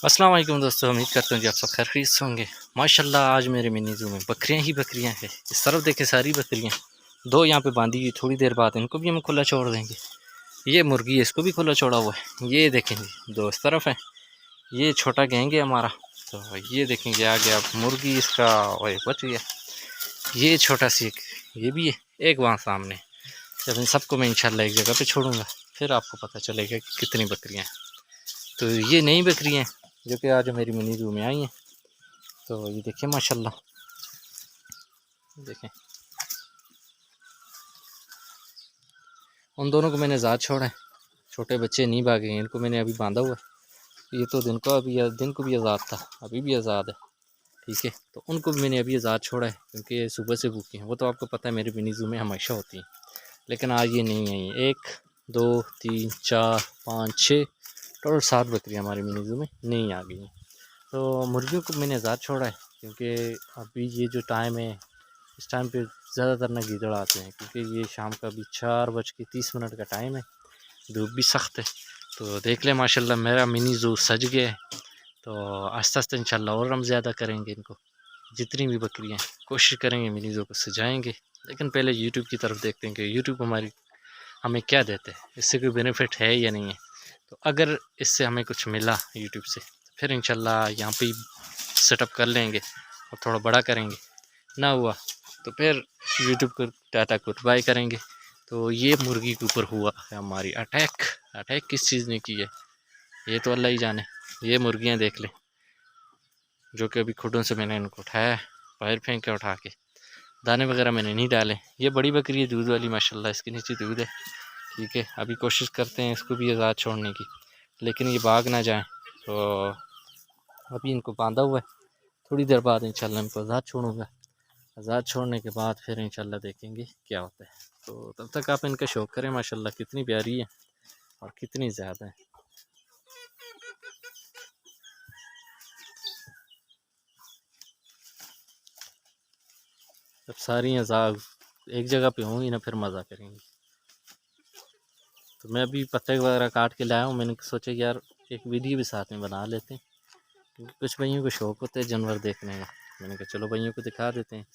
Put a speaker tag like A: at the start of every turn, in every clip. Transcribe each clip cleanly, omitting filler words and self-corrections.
A: अस्सलाम वालेकुम दोस्तों, उम्मीद करता हूँ कि आप सब खैरियत से होंगे। माशाल्लाह आज मेरे मिनी ज़ू में बकरियां ही बकरियां हैं। इस तरफ देखें सारी बकरियां, दो यहाँ पे बांधी हुई, थोड़ी देर बाद इनको भी हम खुला छोड़ देंगे। ये मुर्गी है, इसको भी खुला छोड़ा हुआ है। ये देखेंगे दो इस तरफ है, ये छोटा गैंग है हमारा। तो ये देखेंगे आगे आप, मुर्गी इसका वही बच गया। ये छोटा सी एक ये भी है, एक वहाँ सामने। जब इन सबको मैं इंशाल्लाह एक जगह पे छोड़ूंगा, फिर आपको पता चलेगा कि कितनी बकरियाँ हैं। तो ये नई बकरियाँ हैं जो कि आज मेरी मिनी ज़ू में आई हैं। तो ये देखिए माशाल्लाह, देखें उन दोनों को मैंने आज़ाद छोड़ा है। छोटे बच्चे नहीं भागे हैं, इनको मैंने अभी बांधा हुआ है। ये तो दिन को भी आज़ाद था, अभी भी आज़ाद है। ठीक है, तो उनको भी मैंने अभी आज़ाद छोड़ा है क्योंकि ये सुबह से भूखी हैं। वो तो आपको पता है मेरे मिनी ज़ू में हमेशा होती हैं, लेकिन आज ये नहीं आई हैं। 1 2 3 4 5 6 टोटल 7 बकरियाँ हमारे मिनी ज़ू में नहीं आ गई हैं। तो मुर्गियों को मैंने आज़ाद छोड़ा है क्योंकि अभी ये जो टाइम है, इस टाइम पे ज़्यादातर ना गीदड़ आते हैं, क्योंकि ये शाम का अभी 4:30 का टाइम है, धूप भी सख्त है। तो देख लें माशाल्लाह मेरा मिनी ज़ू सज गया है। तो आस्ते आस्ते इंशाल्लाह और हम ज़्यादा करेंगे इनको, जितनी भी बकरियाँ हैं कोशिश करेंगे मिनी ज़ू को सजाएंगे। लेकिन पहले यूट्यूब की तरफ देखते हैं कि यूट्यूब हमारी हमें क्या देते हैं, इससे कोई बेनिफिट है या नहीं है। तो अगर इससे हमें कुछ मिला यूट्यूब से, तो फिर इंशाल्लाह यहाँ पे सेटअप कर लेंगे और थोड़ा बड़ा करेंगे। ना हुआ तो फिर यूट्यूब को टाटा गुड बाय करेंगे। तो ये मुर्गी के ऊपर हुआ है हमारी अटैक। अटैक किस चीज़ ने की है ये तो अल्लाह ही जाने। ये मुर्गियाँ देख लें, जो कि अभी खुडों से मैंने इनको उठाया, बाहर फेंक के उठा के, दाने वगैरह मैंने नहीं डाले। ये बड़ी बकरी है दूध वाली, माशाल्लाह इसके नीचे दूध है। ठीक है, अभी कोशिश करते हैं इसको भी आज़ाद छोड़ने की, लेकिन ये भाग ना जाए। तो अभी इनको बांधा हुआ है, थोड़ी देर बाद इंशाल्लाह इनको आज़ाद छोड़ूंगा। आज़ाद छोड़ने के बाद फिर इंशाल्लाह देखेंगे क्या होता है। तो तब तक आप इनका शौक़ करें। माशाल्लाह कितनी प्यारी है और कितनी ज़्यादा है। जब सारी आज़ाद एक जगह पे होंगी ना, फिर मज़ा करेंगी। तो मैं अभी पत्ते वगैरह काट के लाया हूँ। मैंने सोचा यार एक वीडियो भी साथ में बना लेते हैं, क्योंकि कुछ भाइयों को शौक़ होता है जानवर देखने का। मैंने कहा चलो भाइयों को दिखा देते हैं।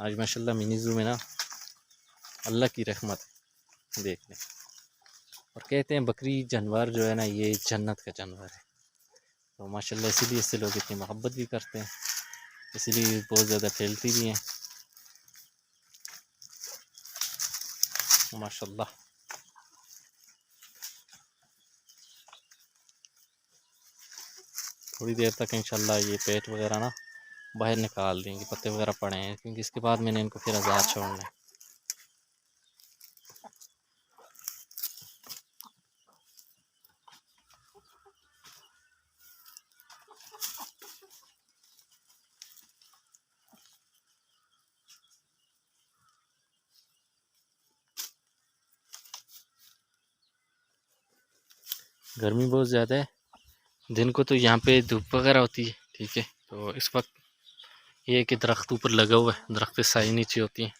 A: आज माशाल्लाह मिनी ज़ू में ना अल्लाह की रहमत है देखने। और कहते हैं बकरी जानवर जो है ना, ये जन्नत का जानवर है। तो माशाल्लाह इसीलिए इससे लोग इतनी मोहब्बत भी करते हैं, इसीलिए बहुत ज़्यादा फैलती भी हैं माशाल्लाह। थोड़ी देर तक इंशाल्लाह ये पेट वगैरह ना बाहर निकाल देंगे, पत्ते वगैरह पड़े हैं, क्योंकि इसके बाद मैंने इनको फिर आज़ाद छोड़ना है। गर्मी बहुत ज़्यादा है, दिन को तो यहाँ पे धूप वगैरह होती है। ठीक है, तो इस वक्त ये कि दरख्त ऊपर लगा हुआ है, दरख्त पे साई नीचे होती है।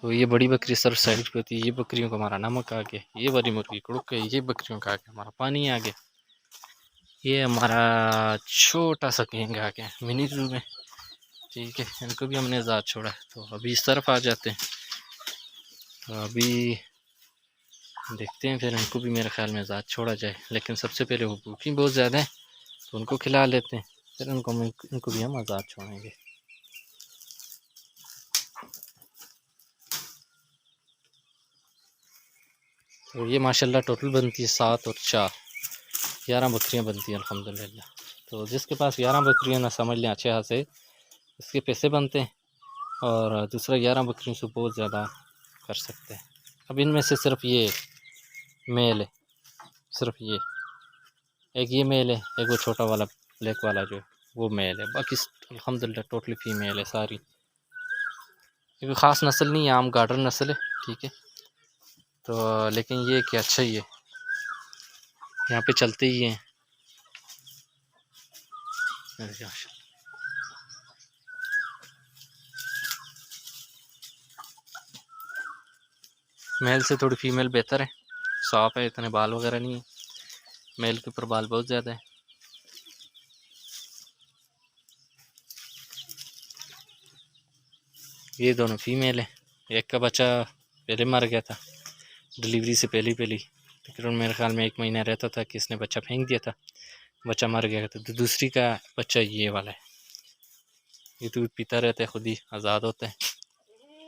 A: तो ये बड़ी बकरी सर साइड पे होती है। ये बकरियों का हमारा नमक आ गया, ये वाली मुर्गी कुड़क है, ये बकरियों का आ गया हमारा पानी आ गया। ये हमारा छोटा सा गैंग आ गया मिनी ज़ू में। ठीक है, इनको भी हमने आज़ाद छोड़ा है। तो अभी इस तरफ आ जाते हैं। तो अभी देखते हैं, फिर इनको भी मेरे ख्याल में आज़ाद छोड़ा जाए, लेकिन सबसे पहले वो भूखी बहुत ज़्यादा है तो उनको खिला लेते हैं, फिर इनको भी हम आज़ाद छोड़ेंगे। तो ये माशाल्लाह टोटल बनती है 7 और 4 11 बकरियाँ बनती हैं अल्हम्दुलिल्लाह। तो जिसके पास 11 बकरियाँ ना, समझ लें अच्छे खासे इसके पैसे बनते हैं, और दूसरा 11 बकरियों से बहुत ज़्यादा कर सकते हैं। अब इनमें से सिर्फ ये मेल है, सिर्फ ये मेल है, एक वो छोटा वाला ब्लैक वाला जो है वो मेल है, बाकी अल्हम्दुलिल्लाह टोटली फीमेल है सारी। ये कोई ख़ास नस्ल नहीं है, आम गार्डन नस्ल है। ठीक है, तो लेकिन ये कि अच्छा ही है, यहाँ पे चलते ही हैं। मेल से थोड़ी फीमेल बेहतर है, साफ है, इतने बाल वगैरह नहीं है। मेल के ऊपर बाल बहुत ज़्यादा है। ये दोनों फीमेल है। एक का बच्चा पहले मर गया था डिलीवरी से पहले तकरीबन मेरे ख्याल में 1 महीना रहता था कि इसने बच्चा फेंक दिया था, बच्चा मर गया था। तो दूसरी का बच्चा ये वाला है, ये दूध पीता रहता है, खुद ही आज़ाद होता है।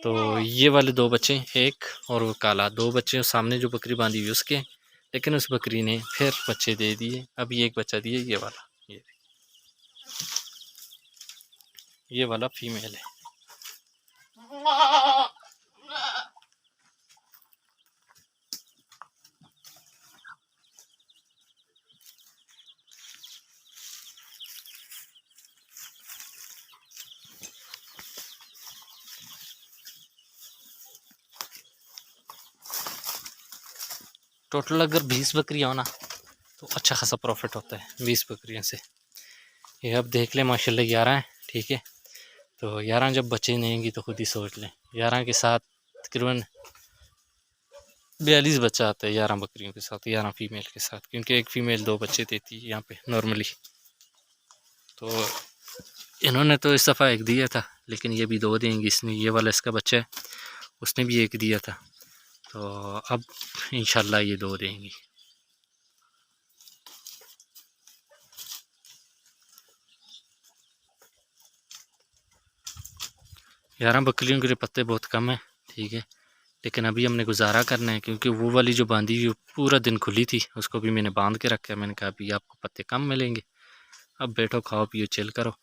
A: तो ये वाले 2 बच्चे, एक और वो काला, 2 बच्चे सामने जो बकरी बांधी हुई उसके, लेकिन उस बकरी ने फिर बच्चे दे दिए। अभी एक बच्चा दिए, ये वाला, ये वाला फीमेल है। टोटल अगर 20 बकरियाँ हो ना तो अच्छा खासा प्रॉफिट होता है 20 बकरियों से। ये अब देख लें माशाल्लाह 11 है, ठीक है। तो 11 जब बच्चे देंगी तो खुद ही सोच लें, 11 के साथ तकरीबन 42 बच्चा आता है 11 बकरियों के साथ, 11 फीमेल के साथ, क्योंकि एक फ़ीमेल 2 बच्चे देती है यहाँ पे नॉर्मली। तो इन्होंने तो इस दफ़ा एक दिया था, लेकिन ये भी 2 देंगी। इसने, ये वाला इसका बच्चा है, उसने भी एक दिया था। तो अब इंशाल्लाह ये 2 देंगी। यार बकरियों के लिए पत्ते बहुत कम है, ठीक है, लेकिन अभी हमने गुजारा करना है, क्योंकि वो वाली जो बांधी हुई पूरा दिन खुली थी, उसको भी मैंने बांध के रखा है। मैंने कहा अभी आपको पत्ते कम मिलेंगे, अब बैठो खाओ पियो चिल करो।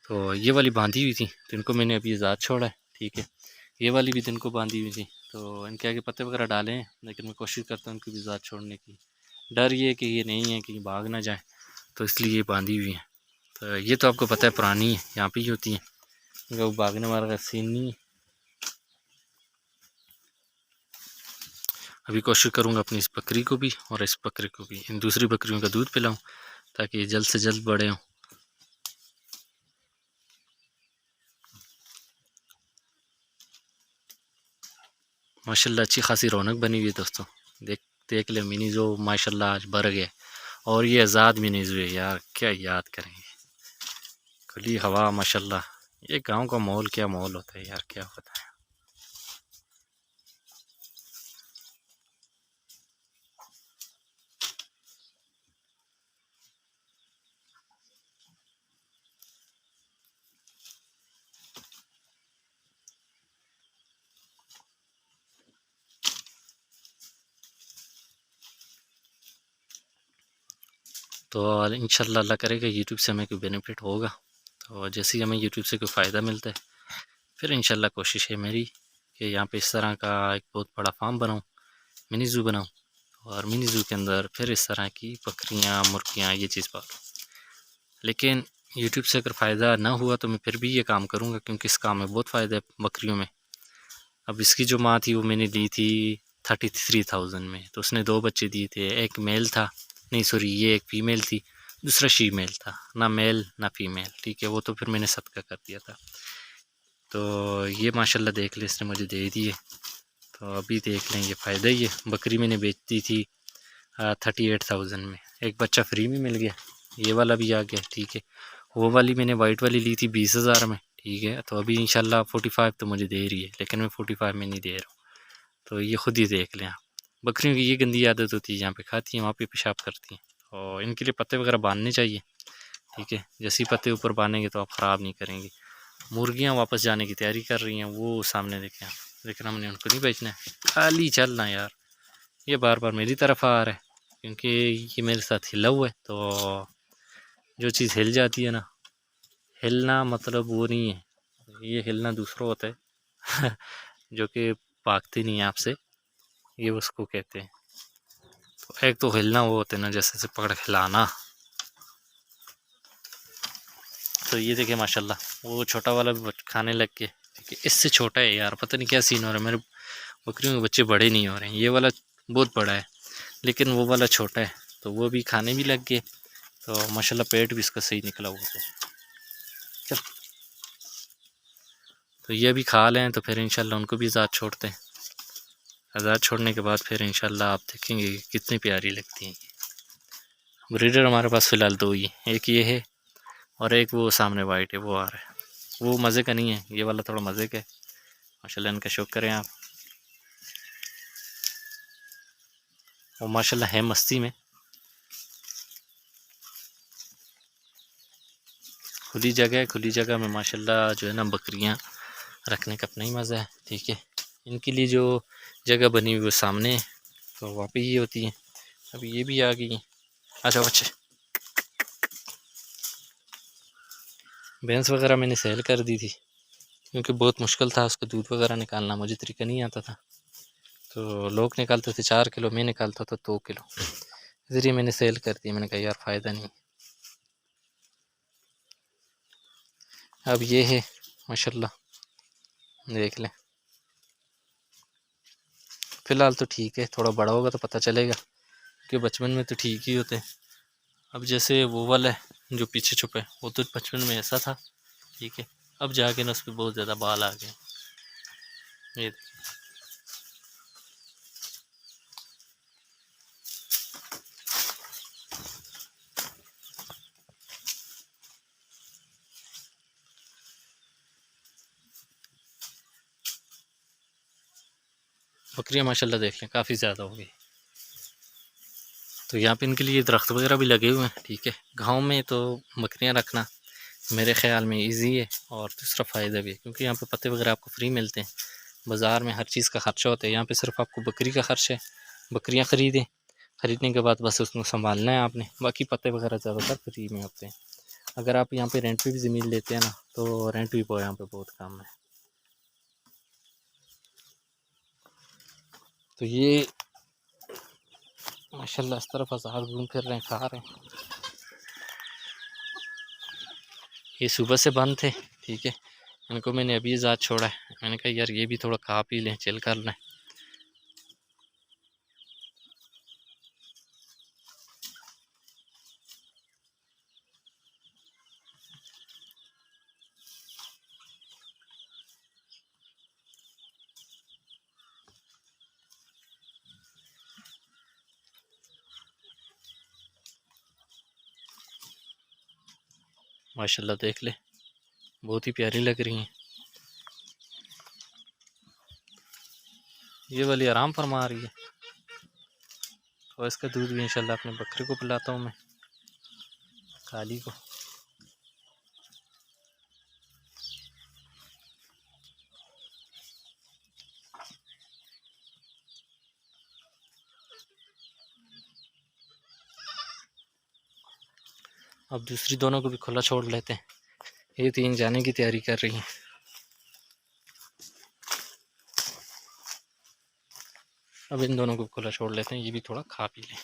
A: तो ये वाली बांधी हुई थी, तो इनको मैंने अभी आज़ाद छोड़ा है, ठीक है। ये वाली भी दिन को बांधी हुई थी, तो इनके आगे पत्ते वगैरह डाले हैं, लेकिन मैं कोशिश करता हूँ इनको भी आज़ाद छोड़ने की। डर ये कि ये नहीं है कि भाग ना जाए, तो इसलिए ये बांधी हुई है। तो ये तो आपको पता है पुरानी है, यहाँ पर ही होती है, इनका भागने वाला सीन नहीं है। अभी कोशिश करूँगा अपनी इस बकरी को भी और इस बकरी को भी, इन दूसरी बकरियों का दूध पिलाऊँ ताकि ये जल्द से जल्द बड़े हों। माशाल्लाह अच्छी खासी रौनक बनी हुई है दोस्तों। देख ले मिनी जो माशाल्लाह आज भर गए, और ये आज़ाद मिनीज हुए यार, क्या याद करेंगे। खुली हवा माशाल्लाह, ये गांव का माहौल क्या माहौल होता है यार, क्या होता है। तो इंशाल्लाह अल्लाह करेगा यूट्यूब से हमें कोई बेनिफिट होगा, तो जैसे ही हमें यूट्यूब से कोई फ़ायदा मिलता है, फिर इंशाल्लाह कोशिश है मेरी कि यहाँ पे इस तरह का एक बहुत बड़ा फार्म बनाऊँ, मिनी ज़ू बनाऊँ, और मिनी ज़ू के अंदर फिर इस तरह की बकरियाँ मुर्गियाँ ये चीज़ पालूँ। लेकिन यूट्यूब से अगर फ़ायदा ना हुआ तो मैं फिर भी ये काम करूँगा, क्योंकि इस काम में बहुत फ़ायदा है बकरियों में। अब इसकी जो माँ थी वो मैंने ली थी 33,000 में, तो उसने 2 बच्चे दिए थे, एक मेल था, नहीं सॉरी ये एक फ़ीमेल थी, दूसरा शीमेल था, ना मेल ना फ़ीमेल, ठीक है। वो तो फिर मैंने सदका कर दिया था। तो ये माशाल्लाह देख ले इसने मुझे दे दिए। तो अभी देख लें ये फ़ायदा ही है। बकरी मैंने बेच दी थी 38,000 में, एक बच्चा फ्री में मिल गया, ये वाला भी आ गया, ठीक है। वो वाली मैंने वाइट वाली ली थी 20,000 में, ठीक है। तो अभी इंशाल्लाह 45 तो मुझे दे रही है, लेकिन मैं 45 में नहीं दे रहा हूँ। तो ये खुद ही देख लें आप। बकरियों की ये गंदी आदत होती है, जहाँ पे खाती हैं वहाँ पे पेशाब करती हैं, और इनके लिए पत्ते वगैरह बांधने चाहिए, ठीक है। जैसे ही पत्ते ऊपर बांधेंगे तो आप ख़राब नहीं करेंगे। मुर्गियाँ वापस जाने की तैयारी कर रही हैं, वो सामने देखें आप, लेकिन हमने उनको नहीं बेचना है, खाली चलना यार। ये बार बार मेरी तरफ आ रहा है, क्योंकि ये मेरे साथ हिला हुआ है। तो जो चीज़ हिल जाती है ना, हिलना मतलब वो नहीं है, ये हिलना दूसरा होता है जो कि भागती नहीं है आपसे, ये उसको कहते हैं। तो एक तो हिलना वो होते हैं ना, जैसे से पकड़ हिलाना। तो ये देखिए माशाल्लाह वो छोटा वाला भी खाने लग गया, ठीक है। इससे छोटा है यार, पता नहीं क्या सीन हो रहा है, मेरे बकरियों के बच्चे बड़े नहीं हो रहे हैं। ये वाला बहुत बड़ा है, लेकिन वो वाला छोटा है, तो वो भी खाने भी लग गए। तो माशाल्लाह पेट भी इसका सही निकला हुआ है। चल, तो ये भी खा लें तो फिर इंशाल्लाह उनको भी आज़ाद छोड़ते हैं। आज़ाद छोड़ने के बाद फिर इंशाल्लाह आप देखेंगे कितनी प्यारी लगती हैं। ब्रीडर हमारे पास फ़िलहाल 2 ही, एक ये है और एक वो सामने वाइट है, वो आ रहा है। वो मज़े का नहीं है, ये वाला थोड़ा मज़े का है, माशाल्लाह इनका शौक करें आप। और माशाल्लाह है मस्ती में। खुली जगह में माशाल्लाह जो है ना बकरियां रखने का अपना ही मज़ा है। ठीक है, इनके लिए जो जगह बनी हुई वो सामने है, तो वहाँ पे ये होती है। अभी ये भी आ गई हैं। अच्छा बच्चे, भैंस वगैरह मैंने सेल कर दी थी क्योंकि बहुत मुश्किल था उसका दूध वगैरह निकालना, मुझे तरीका नहीं आता था। तो लोग निकालते थे 4 किलो, मैं निकालता था 2 किलो, इसलिए मैंने सेल कर दी। मैंने कहा यार फ़ायदा नहीं। अब ये है माशाल्लाह, देख लें। फ़िलहाल तो ठीक है, थोड़ा बड़ा होगा तो पता चलेगा कि बचपन में तो ठीक ही होते हैं। अब जैसे वो वाला है जो पीछे छुपे, वो तो बचपन में ऐसा था। ठीक है, अब जाके ना उस पर बहुत ज़्यादा बाल आ गए। ये बकरियाँ माशाल्लाह देख लें काफ़ी ज़्यादा हो गई। तो यहाँ पे इनके लिए दरख्त वगैरह भी लगे हुए हैं। ठीक है, गांव में तो बकरियाँ रखना मेरे ख़्याल में इजी है और दूसरा फ़ायदा भी है क्योंकि यहाँ पे पत्ते वगैरह आपको फ्री मिलते हैं। बाज़ार में हर चीज़ का ख़र्चा होता है, यहाँ पे सिर्फ आपको बकरी का ख़र्च है। बकरियाँ ख़रीदें, ख़रीदने के बाद बस उसको संभालना है आपने, बाकी पत्ते वगैरह ज़्यादातर फ्री में होते हैं। अगर आप यहाँ पे रेंट पे भी ज़मीन लेते हैं ना, तो रेंट भी यहाँ पे बहुत कम है। तो ये माशाल्लाह इस तरफ आज़ाद घूम फिर रहे हैं, खा रहे हैं। ये सुबह से बंद थे। ठीक है, इनको मैंने अभी आज़ाद छोड़ा है। मैंने कहा यार ये भी थोड़ा खा पी लें, चिल कर लें। माशाल्लाह देख ले, बहुत ही प्यारी लग रही हैं। ये वाली आराम फरमा रही है, और इसका दूध भी इंशाल्लाह अपने बकरे को पिलाता हूँ मैं, काली को। अब दूसरी दोनों को भी खुला छोड़ लेते हैं। ये 3 जाने की तैयारी कर रही हैं। अब इन दोनों को खुला छोड़ लेते हैं, ये भी थोड़ा खा पी लें।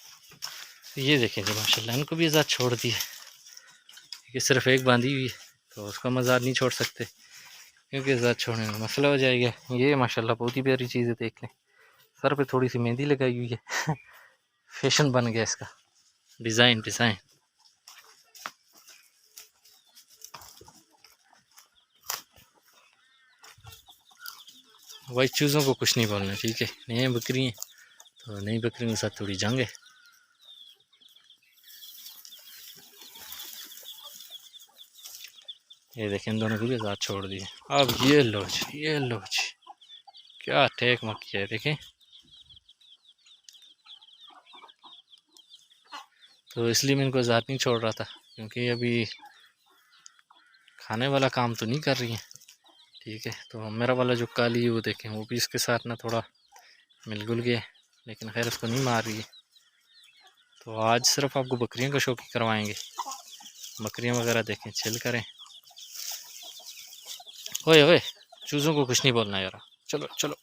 A: तो ये देखें जी माशाल्लाह, इनको भी आज़ाद छोड़ दिया। ये सिर्फ एक बांधी हुई है तो उसका मज़ार नहीं छोड़ सकते क्योंकि आज़ाद छोड़ने में मसला हो जाएगा। ये माशाल्लाह बहुत ही प्यारी चीज़ है, देख लें। सर पे थोड़ी सी मेहंदी लगाई हुई है फैशन बन गया इसका, डिज़ाइन। वाइट चूज़ों को कुछ नहीं बोलना। ठीक है, नई बकरी हैं तो नई बकरियों के साथ थोड़ी जंग है। ये देखें, इन दोनों को भी आज़ाद छोड़ दिए। अब ये लो जी, क्या टेक मक्की है देखें। तो इसलिए मैं इनको आज़ाद नहीं छोड़ रहा था क्योंकि अभी खाने वाला काम तो नहीं कर रही हैं। ठीक है, तो मेरा वाला जो काली है वो देखें, वो भी इसके साथ ना थोड़ा मिलजुल गया, लेकिन खैर उसको नहीं मार रही है। तो आज सिर्फ आपको बकरियों का शौक ही करवाएंगे। बकरियां वगैरह देखें, चिल करें। ओए ओए, चूज़ों को कुछ नहीं बोलना यार, चलो चलो।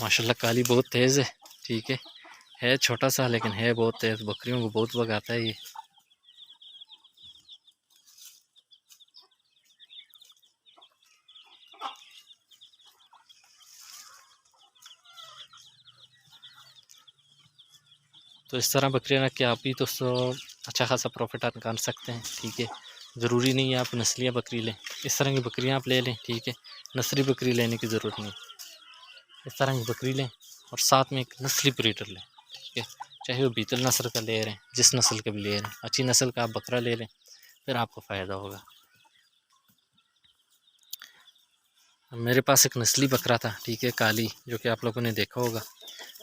A: माशाल्लाह काली बहुत तेज़ है। ठीक है छोटा सा लेकिन है बहुत तेज़, बकरियों को बहुत भगाता है ये। तो इस तरह बकरियां रख के आप भी तो अच्छा खासा प्रॉफिट निकाल सकते हैं। ठीक है, ज़रूरी नहीं है आप नस्लियाँ बकरी लें, इस तरह की बकरियां आप ले लें। ठीक है, नस्ली बकरी लेने की ज़रूरत नहीं, इस तरह की बकरी लें और साथ में एक नस्ली ब्रीडर लें। ठीक है, चाहे वो बीतल नस्ल का ले रहे हैं, जिस नस्ल का भी ले रहे हैं, अच्छी नस्ल का आप बकरा ले लें, फिर आपको फ़ायदा होगा। मेरे पास एक नस्ली बकरा था, ठीक है, काली, जो कि आप लोगों ने देखा होगा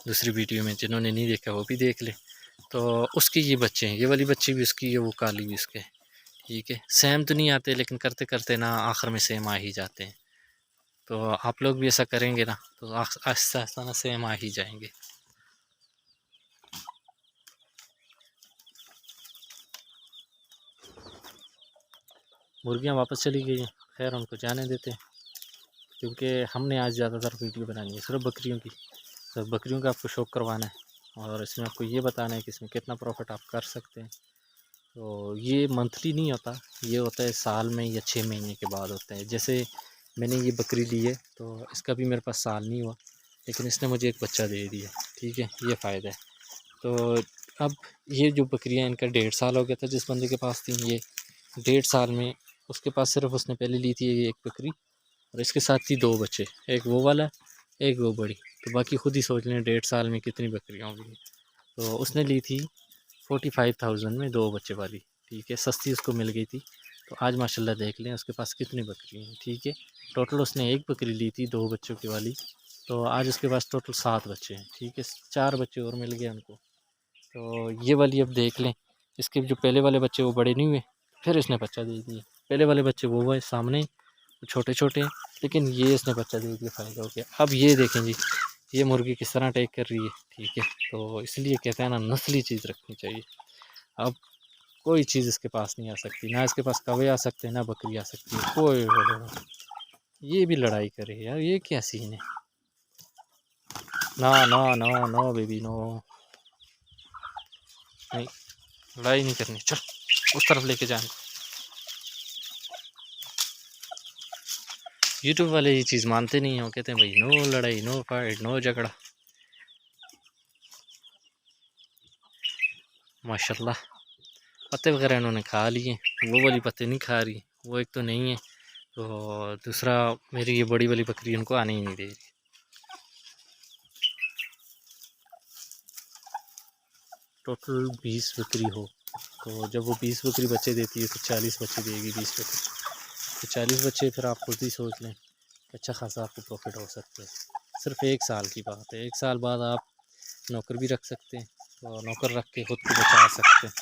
A: दूसरी वीडियो में, जिन्होंने नहीं देखा वो भी देख ले। तो उसके ये बच्चे हैं, ये वाली बच्ची भी उसकी है, वो काली भी उसके, ठीक है। सेम तो नहीं आते, लेकिन करते करते ना आखिर में सेम आ ही जाते हैं। तो आप लोग भी ऐसा करेंगे ना तो आहिस्ता आहिस्ता ना सेम आ ही जाएंगे। मुर्गियाँ वापस चली गई हैं, खैर उनको जाने देते हैं, क्योंकि हमने आज ज़्यादातर वीडियो बनानी है सिर्फ बकरियों की, तो बकरियों का आपको शौक़ करवाना है और इसमें आपको ये बताना है कि इसमें कितना प्रॉफिट आप कर सकते हैं। तो ये मंथली नहीं होता, ये होता है साल में या 6 महीने के बाद होता है। जैसे मैंने ये बकरी ली है तो इसका भी मेरे पास साल नहीं हुआ, लेकिन इसने मुझे एक बच्चा दे दिया, ठीक है, ये फ़ायदा है। तो अब ये जो बकरियां, इनका 1.5 साल हो गया था जिस बंदे के पास थी, ये 1.5 साल में उसके पास सिर्फ उसने पहले ली थी ये एक बकरी, और इसके साथ थी 2 बच्चे, एक वो वाला, एक वो बड़ी। तो बाकी खुद ही सोच लें 1.5 साल में कितनी बकरियाँ होंगी। तो उसने ली थी 45,000 में 2 बच्चे वाली, ठीक है, सस्ती उसको मिल गई थी। तो आज माशाल्लाह देख लें उसके पास कितनी बकरी हैं, ठीक है। टोटल उसने एक बकरी ली थी 2 बच्चों की वाली, तो आज उसके पास टोटल 7 बच्चे हैं, ठीक है, 4 बच्चे और मिल गए उनको। तो ये वाली अब देख लें, इसके जो पहले वाले बच्चे वो बड़े नहीं हुए, फिर इसने बच्चा दे दिया। पहले वाले बच्चे वो हुए सामने छोटे छोटे, लेकिन ये इसने बच्चा दे दिया, फ़ायदा हो गया। अब ये देखें जी, ये मुर्गी किस तरह टेक कर रही है, ठीक है। तो इसलिए कहते हैं ना, नस्ली चीज़ रखनी चाहिए। अब कोई चीज़ इसके पास नहीं आ सकती, ना इसके पास कौवे आ सकते हैं, ना बकरी आ सकती है, कोई ये भी लड़ाई करे यार, ये क्या सीन है। ना ना ना नो बेबी नो, नहीं, लड़ाई नहीं करनी, चल उस तरफ लेके जाए। यूट्यूब वाले ये चीज़ मानते नहीं हैं, वो कहते हैं भाई नो लड़ाई, नो फाइट, नो झगड़ा। माशाल्लाह पत्ते वगैरह इन्होंने खा लिए, वो वाली पत्ते नहीं खा रही, वो एक तो नहीं है, तो दूसरा मेरी ये बड़ी वाली बकरी उनको आने ही नहीं दे रही। टोटल 20 बकरी हो, तो जब वो 20 बकरी बच्चे देती है तो 40 बच्चे देगी 20 बकरी, तो 40 बच्चे फिर आप खुद ही सोच लें, अच्छा खासा आपको प्रॉफिट हो सकता है। सिर्फ 1 साल की बात है, 1 साल बाद आप नौकर भी रख सकते हैं, तो नौकर रख के खुद को बचा सकते हैं।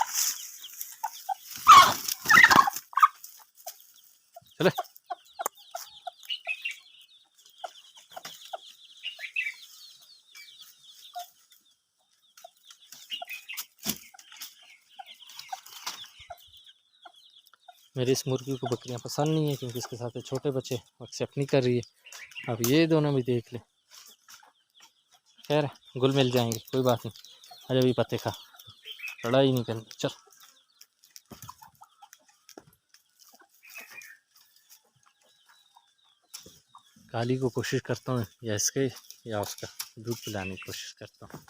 A: चले मेरी इस मुर्गी को बकरियां पसंद नहीं है, क्योंकि इसके साथ छोटे बच्चे एक्सेप्ट नहीं कर रही है। अब ये दोनों भी देख ले, खैर गुल मिल जाएंगे, कोई बात नहीं, अरे भी पत्ते खा, लड़ाई नहीं करनी, चल। काली को कोशिश करता हूँ या इसके या उसका दूध पिलाने की कोशिश करता हूँ।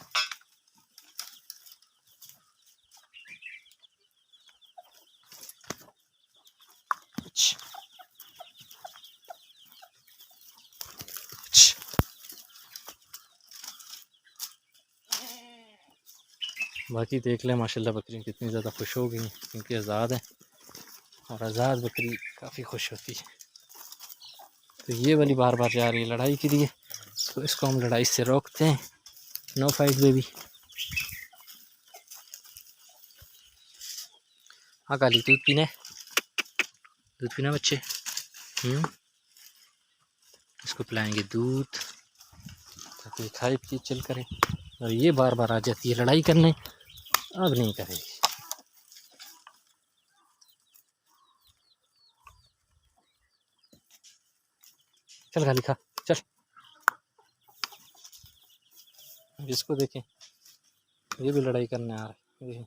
A: बाकी देख लें माशाल्लाह बकरियाँ कितनी ज़्यादा खुश हो गई हैं, क्योंकि आज़ाद है, और आज़ाद बकरी काफ़ी खुश होती है। तो ये वाली बार बार जा रही है लड़ाई के लिए, तो इसको हम लड़ाई से रोकते हैं। No fight baby. हाँ काली, दूध पीना बच्चे, इसको पिलाएंगे दूध ताकि खाए पिए चल करें। और ये बार बार आ जाती है लड़ाई करने, अब नहीं करेगी। चल खाली खा, चल। इसको देखें, ये भी लड़ाई करने आ रहा है।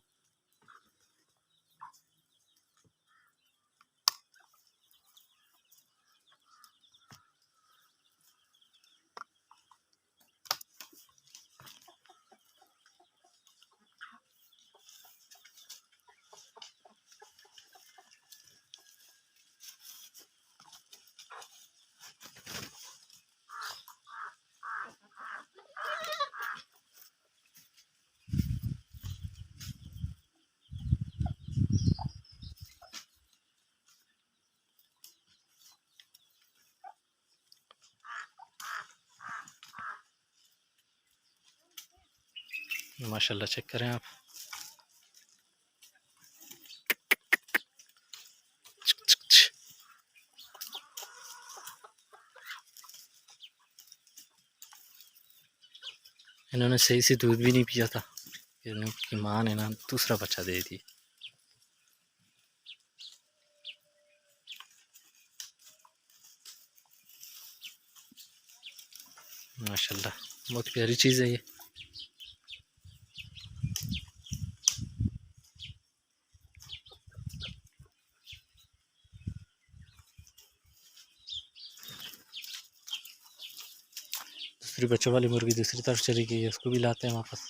A: माशाल्लाह चेक करें आप। इन्होंने सही से दूध भी नहीं पिया था, इनकी माँ ने ना दूसरा बच्चा दे दी। माशाल्लाह बहुत प्यारी चीज़ है ये। दूसरी बच्चों वाली मुर्गी दूसरी तरफ चली गई है, उसको भी लाते हैं वापस,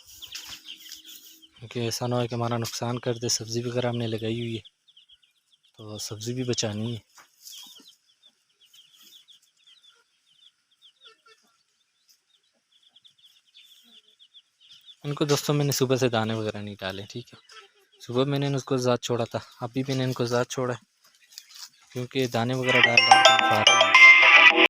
A: क्योंकि ऐसा ना हो कि हमारा नुकसान कर दे। सब्ज़ी वगैरह हमने लगाई हुई है तो सब्ज़ी भी बचानी है। उनको दोस्तों मैंने सुबह से दाने वगैरह नहीं डाले, ठीक है। सुबह मैंने उसको ज़ात छोड़ा था, अभी मैंने इनको ज़ात छोड़ा है, क्योंकि दाने वगैरह डाल डाल